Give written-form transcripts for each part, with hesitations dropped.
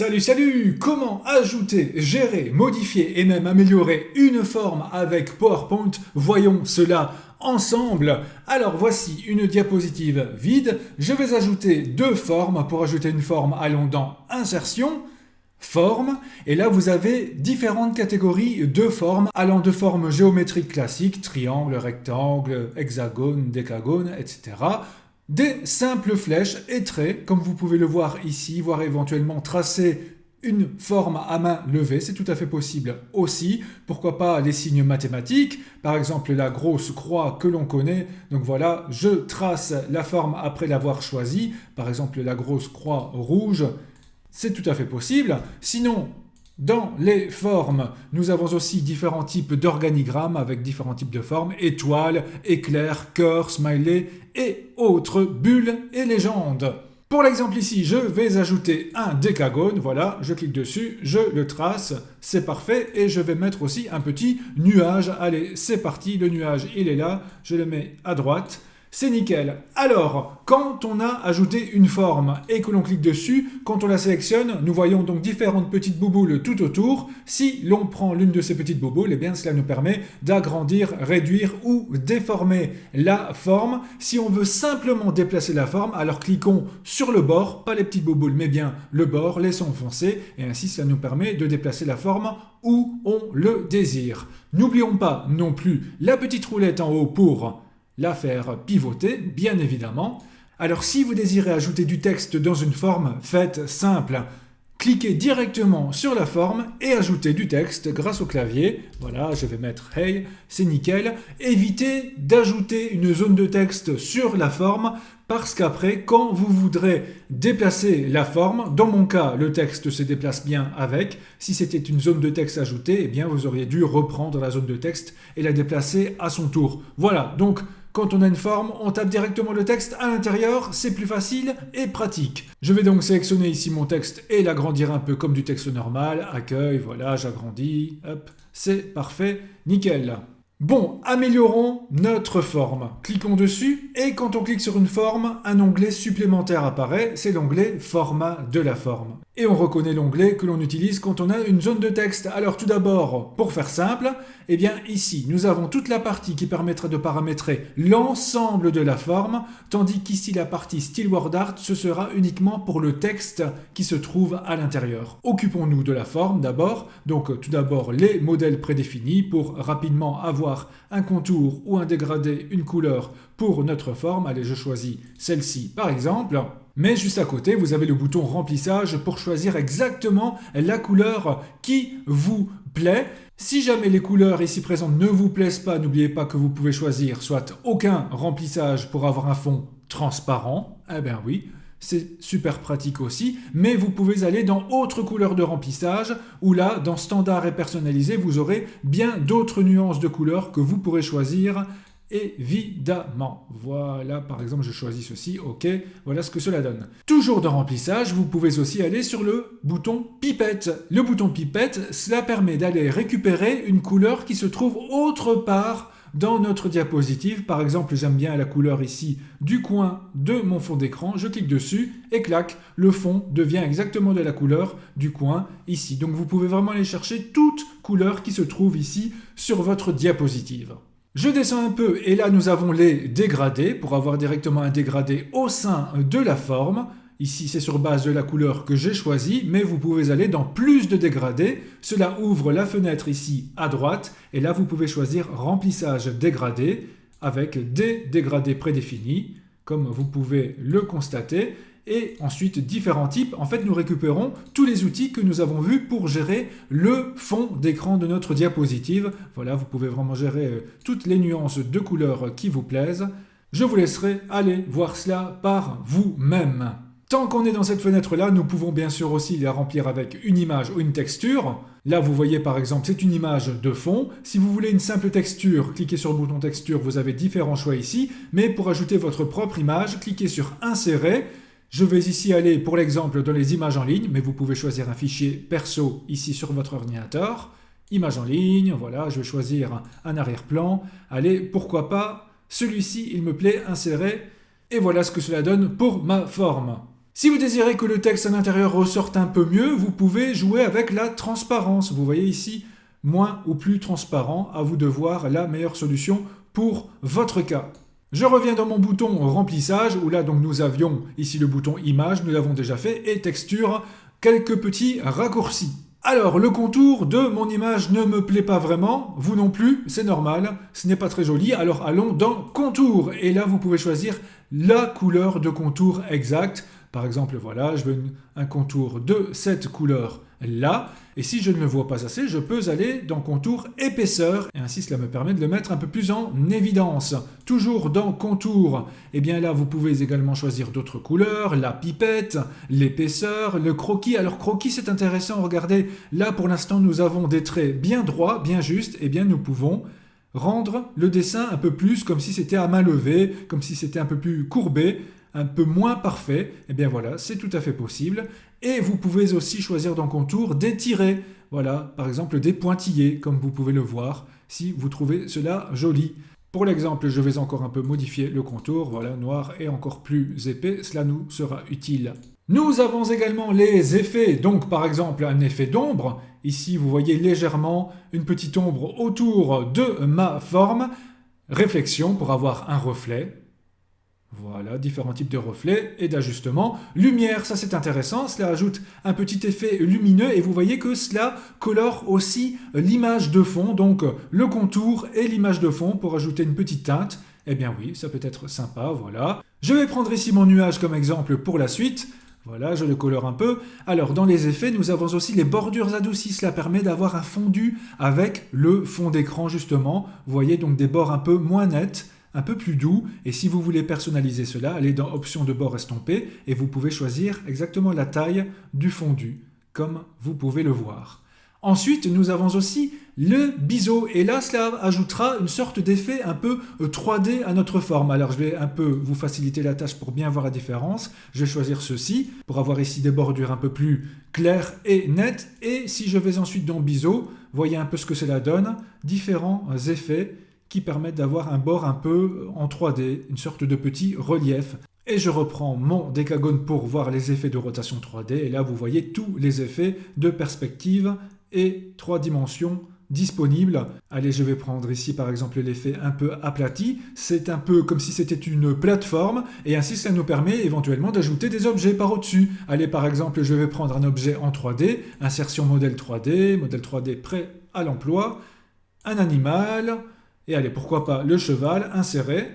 Salut! Comment ajouter, gérer, modifier et même améliorer une forme avec PowerPoint? Voyons cela ensemble. Alors voici une diapositive vide. Je vais ajouter deux formes. Pour ajouter une forme, allons dans Insertion, Forme. Et là, vous avez différentes catégories de formes, allant de formes géométriques classiques, triangle, rectangle, hexagone, décagone, etc. Des simples flèches et traits, comme vous pouvez le voir ici, voire éventuellement tracer une forme à main levée, c'est tout à fait possible aussi. Pourquoi pas les signes mathématiques, par exemple la grosse croix que l'on connaît. Donc voilà, je trace la forme après l'avoir choisie, par exemple la grosse croix rouge, c'est tout à fait possible. Sinon, dans les formes, nous avons aussi différents types d'organigrammes avec différents types de formes, étoiles, éclairs, cœurs, smiley et autres bulles et légendes. Pour l'exemple ici, je vais ajouter un décagone, voilà, je clique dessus, je le trace, c'est parfait, et je vais mettre aussi un petit nuage. Allez, c'est parti, le nuage il est là, je le mets à droite. C'est nickel. Alors, quand on a ajouté une forme et que l'on clique dessus, quand on la sélectionne, nous voyons donc différentes petites bouboules tout autour. Si l'on prend l'une de ces petites bouboules, eh bien cela nous permet d'agrandir, réduire ou déformer la forme. Si on veut simplement déplacer la forme, alors cliquons sur le bord, pas les petites bouboules, mais bien le bord, laissons foncer, et ainsi cela nous permet de déplacer la forme où on le désire. N'oublions pas non plus la petite roulette en haut pour la faire pivoter, bien évidemment. Alors si vous désirez ajouter du texte dans une forme, faites simple. Cliquez directement sur la forme et ajoutez du texte grâce au clavier. Voilà, je vais mettre « Hey », c'est nickel. Évitez d'ajouter une zone de texte sur la forme parce qu'après, quand vous voudrez déplacer la forme, dans mon cas, le texte se déplace bien avec. Si c'était une zone de texte ajoutée, eh bien vous auriez dû reprendre la zone de texte et la déplacer à son tour. Voilà, donc quand on a une forme, on tape directement le texte à l'intérieur, c'est plus facile et pratique. Je vais donc sélectionner ici mon texte et l'agrandir un peu comme du texte normal. Accueil, voilà, j'agrandis, hop, c'est parfait, nickel. Bon, améliorons notre forme. Cliquons dessus et quand on clique sur une forme, un onglet supplémentaire apparaît, c'est l'onglet Format de la forme. Et on reconnaît l'onglet que l'on utilise quand on a une zone de texte. Alors tout d'abord, pour faire simple, eh bien ici, nous avons toute la partie qui permettra de paramétrer l'ensemble de la forme, tandis qu'ici la partie Style Word Art, ce sera uniquement pour le texte qui se trouve à l'intérieur. Occupons-nous de la forme d'abord. Donc tout d'abord, les modèles prédéfinis pour rapidement avoir un contour ou un dégradé, une couleur pour notre forme. Allez, je choisis celle-ci par exemple. Mais juste à côté, vous avez le bouton remplissage pour choisir exactement la couleur qui vous plaît. Si jamais les couleurs ici présentes ne vous plaisent pas, n'oubliez pas que vous pouvez choisir soit aucun remplissage pour avoir un fond transparent. Eh bien oui, c'est super pratique aussi, mais vous pouvez aller dans autre couleur de remplissage, où là, dans standard et personnalisé, vous aurez bien d'autres nuances de couleurs que vous pourrez choisir évidemment. Voilà, par exemple, je choisis ceci, ok, voilà ce que cela donne. Toujours dans remplissage, vous pouvez aussi aller sur le bouton pipette. Le bouton pipette, cela permet d'aller récupérer une couleur qui se trouve autre part dans notre diapositive. Par exemple, j'aime bien la couleur ici du coin de mon fond d'écran, je clique dessus et clac, le fond devient exactement de la couleur du coin ici. Donc vous pouvez vraiment aller chercher toute couleur qui se trouve ici sur votre diapositive. Je descends un peu et là nous avons les dégradés pour avoir directement un dégradé au sein de la forme. Ici c'est sur base de la couleur que j'ai choisie, mais vous pouvez aller dans plus de dégradés. Cela ouvre la fenêtre ici à droite et là vous pouvez choisir remplissage dégradé avec des dégradés prédéfinis comme vous pouvez le constater. Et ensuite différents types. En fait, nous récupérons tous les outils que nous avons vus pour gérer le fond d'écran de notre diapositive. Voilà, vous pouvez vraiment gérer toutes les nuances de couleurs qui vous plaisent. Je vous laisserai aller voir cela par vous-même. Tant qu'on est dans cette fenêtre-là, nous pouvons bien sûr aussi la remplir avec une image ou une texture. Là, vous voyez par exemple, c'est une image de fond. Si vous voulez une simple texture, cliquez sur le bouton texture, vous avez différents choix ici. Mais pour ajouter votre propre image, cliquez sur insérer. Je vais ici aller pour l'exemple dans les images en ligne, mais vous pouvez choisir un fichier perso ici sur votre ordinateur. Images en ligne, voilà, je vais choisir un arrière-plan. Allez, pourquoi pas, celui-ci, il me plaît, insérer. Et voilà ce que cela donne pour ma forme. Si vous désirez que le texte à l'intérieur ressorte un peu mieux, vous pouvez jouer avec la transparence. Vous voyez ici, moins ou plus transparent, à vous de voir la meilleure solution pour votre cas. Je reviens dans mon bouton remplissage, où là donc nous avions ici le bouton image, nous l'avons déjà fait, et texture, quelques petits raccourcis. Alors, le contour de mon image ne me plaît pas vraiment, vous non plus, c'est normal, ce n'est pas très joli, alors allons dans contour. Et là, vous pouvez choisir la couleur de contour exacte. Par exemple, voilà, je veux un contour de cette couleur-là. Et si je ne le vois pas assez, je peux aller dans contour épaisseur. Et ainsi, cela me permet de le mettre un peu plus en évidence. Toujours dans contour, et bien là, vous pouvez également choisir d'autres couleurs, la pipette, l'épaisseur, le croquis. Alors, croquis, c'est intéressant, regardez, là, pour l'instant, nous avons des traits bien droits, bien justes. Et bien, nous pouvons rendre le dessin un peu plus comme si c'était à main levée, comme si c'était un peu plus courbé, un peu moins parfait, et bien voilà, c'est tout à fait possible. Et vous pouvez aussi choisir dans contour des tirets, voilà, par exemple des pointillés, comme vous pouvez le voir, si vous trouvez cela joli. Pour l'exemple, je vais encore un peu modifier le contour, voilà, noir et encore plus épais, cela nous sera utile. Nous avons également les effets, donc par exemple un effet d'ombre. Ici, vous voyez légèrement une petite ombre autour de ma forme. Réflexion pour avoir un reflet. Voilà, différents types de reflets et d'ajustements. Lumière, ça c'est intéressant, cela ajoute un petit effet lumineux et vous voyez que cela colore aussi l'image de fond, donc le contour et l'image de fond pour ajouter une petite teinte. Eh bien oui, ça peut être sympa, voilà. Je vais prendre ici mon nuage comme exemple pour la suite. Voilà, je le colore un peu. Alors, dans les effets, nous avons aussi les bordures adoucies. Cela permet d'avoir un fondu avec le fond d'écran, justement. Vous voyez donc des bords un peu moins nets, un peu plus doux. Et si vous voulez personnaliser cela, allez dans Options de bord estompé et vous pouvez choisir exactement la taille du fondu, comme vous pouvez le voir. Ensuite, nous avons aussi le biseau, et là, cela ajoutera une sorte d'effet un peu 3D à notre forme. Alors, je vais un peu vous faciliter la tâche pour bien voir la différence. Je vais choisir ceci, pour avoir ici des bordures un peu plus claires et nettes. Et si je vais ensuite dans biseau, voyez un peu ce que cela donne. Différents effets qui permettent d'avoir un bord un peu en 3D, une sorte de petit relief. Et je reprends mon décagone pour voir les effets de rotation 3D. Et là, vous voyez tous les effets de perspective et 3 dimensions disponibles. Allez, je vais prendre ici par exemple l'effet un peu aplati. C'est un peu comme si c'était une plateforme et ainsi ça nous permet éventuellement d'ajouter des objets par au-dessus. Allez, par exemple, je vais prendre un objet en 3D, insertion modèle 3D prêt à l'emploi, un animal, et allez, pourquoi pas le cheval, insérer.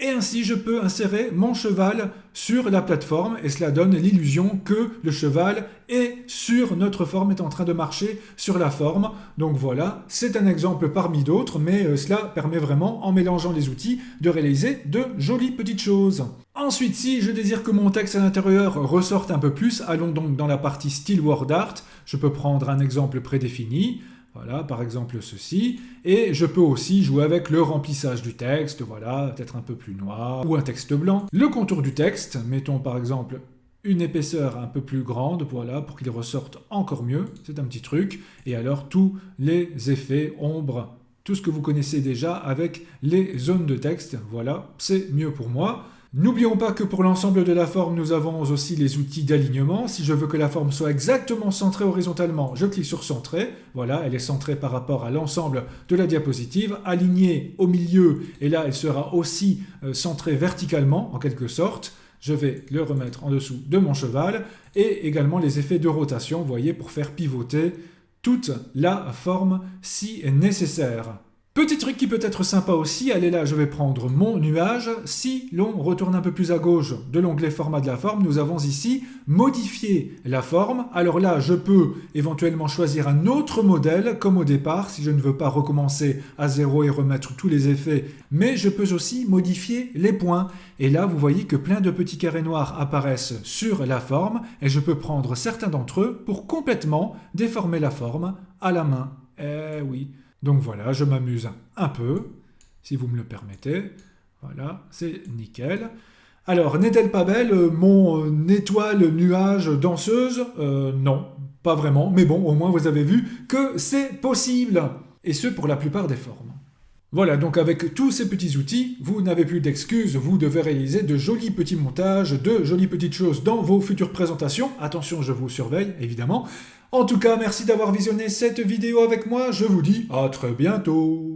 Et ainsi, je peux insérer mon cheval sur la plateforme et cela donne l'illusion que le cheval est sur notre forme, est en train de marcher sur la forme. Donc voilà, c'est un exemple parmi d'autres, mais cela permet vraiment, en mélangeant les outils, de réaliser de jolies petites choses. Ensuite, si je désire que mon texte à l'intérieur ressorte un peu plus, allons donc dans la partie Style Word Art. Je peux prendre un exemple prédéfini. Voilà, par exemple ceci. Et je peux aussi jouer avec le remplissage du texte, voilà, peut-être un peu plus noir, ou un texte blanc. Le contour du texte, mettons par exemple une épaisseur un peu plus grande, voilà, pour qu'il ressorte encore mieux, c'est un petit truc. Et alors tous les effets, ombres, tout ce que vous connaissez déjà avec les zones de texte, voilà, c'est mieux pour moi. N'oublions pas que pour l'ensemble de la forme, nous avons aussi les outils d'alignement. Si je veux que la forme soit exactement centrée horizontalement, je clique sur centrer. Voilà, elle est centrée par rapport à l'ensemble de la diapositive, alignée au milieu, et là, elle sera aussi centrée verticalement, en quelque sorte. Je vais le remettre en dessous de mon cheval, et également les effets de rotation, vous voyez, pour faire pivoter toute la forme si nécessaire. Petit truc qui peut être sympa aussi, allez là, je vais prendre mon nuage. Si l'on retourne un peu plus à gauche de l'onglet format de la forme, nous avons ici modifier la forme. Alors là, je peux éventuellement choisir un autre modèle comme au départ, si je ne veux pas recommencer à zéro et remettre tous les effets, mais je peux aussi modifier les points. Et là, vous voyez que plein de petits carrés noirs apparaissent sur la forme et je peux prendre certains d'entre eux pour complètement déformer la forme à la main. Eh oui. Donc voilà, je m'amuse un peu, si vous me le permettez. Voilà, c'est nickel. Alors, n'est-elle pas belle, mon étoile nuage danseuse? Non, pas vraiment, mais bon, au moins vous avez vu que c'est possible. Et ce, pour la plupart des formes. Voilà, donc avec tous ces petits outils, vous n'avez plus d'excuses, vous devez réaliser de jolis petits montages, de jolies petites choses dans vos futures présentations. Attention, je vous surveille, évidemment. En tout cas, merci d'avoir visionné cette vidéo avec moi, je vous dis à très bientôt.